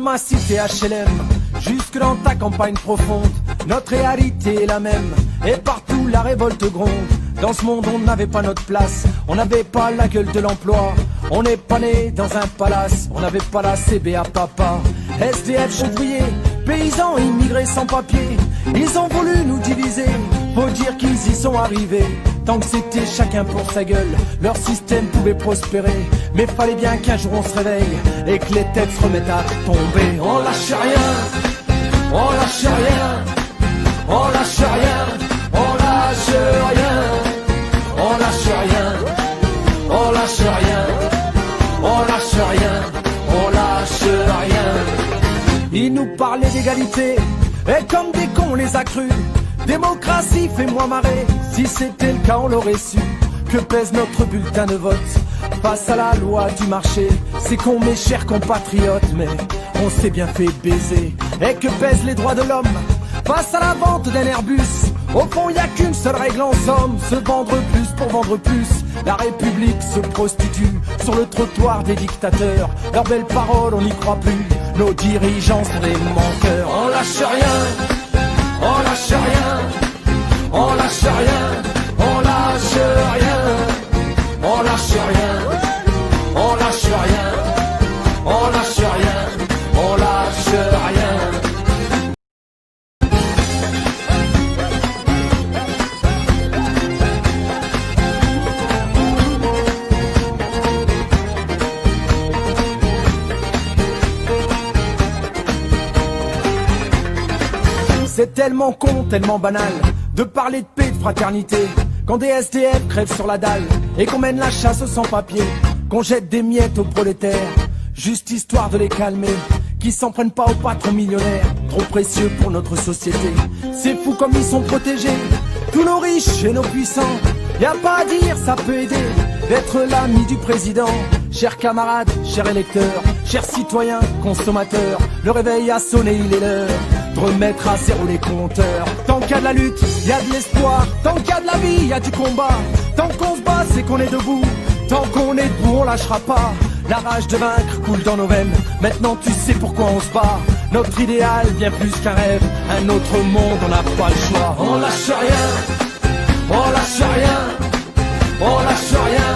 ma cité HLM, jusque dans ta campagne profonde, notre réalité est la même, et partout la révolte gronde. Dans ce monde on n'avait pas notre place, on n'avait pas la gueule de l'emploi, on n'est pas né dans un palace, on n'avait pas la CBA papa. SDF, ouvriers, paysans, immigrés sans papier, ils ont voulu nous diviser, faut dire qu'ils y sont arrivés. Tant que c'était chacun pour sa gueule, leur système pouvait prospérer. Mais fallait bien qu'un jour on se réveille et que les têtes se remettent à tomber. On lâche rien, on lâche rien, on lâche rien, on lâche rien, on lâche rien, on lâche rien, on lâche rien, on lâche rien. Ils nous parlaient d'égalité, et comme des cons on les a crus. Démocratie, fais-moi marrer, si c'était le cas on l'aurait su. Que pèse notre bulletin de vote face à la loi du marché? C'est con mes chers compatriotes, mais on s'est bien fait baiser. Et que pèsent les droits de l'homme face à la vente d'un Airbus? Au fond y a qu'une seule règle en somme, se vendre plus pour vendre plus. La République se prostitue sur le trottoir des dictateurs. Leurs belles paroles on n'y croit plus, nos dirigeants sont des menteurs. On lâche rien, on lâche rien, on lâche rien, on lâche rien, on lâche rien, on lâche rien, on lâche rien, on lâche rien. C'est tellement con, tellement banal de parler de paix, de fraternité, quand des SDF crèvent sur la dalle et qu'on mène la chasse aux sans-papiers, qu'on jette des miettes aux prolétaires, juste histoire de les calmer, qui s'en prennent pas aux patrons millionnaires, trop précieux pour notre société. C'est fou comme ils sont protégés, tous nos riches et nos puissants. Y a pas à dire, ça peut aider d'être l'ami du président. Chers camarades, chers électeurs, chers citoyens, consommateurs, le réveil a sonné, il est l'heure de remettre à zéro les compteurs. Tant qu'il y a de la lutte, il y a de l'espoir. Tant qu'il y a de la vie, il y a du combat. Tant qu'on se bat, c'est qu'on est debout. Tant qu'on est debout, on lâchera pas. La rage de vaincre coule dans nos veines. Maintenant tu sais pourquoi on se bat. Notre idéal, bien plus qu'un rêve. Un autre monde, on n'a pas le choix. On lâche rien, on lâche rien, on lâche rien.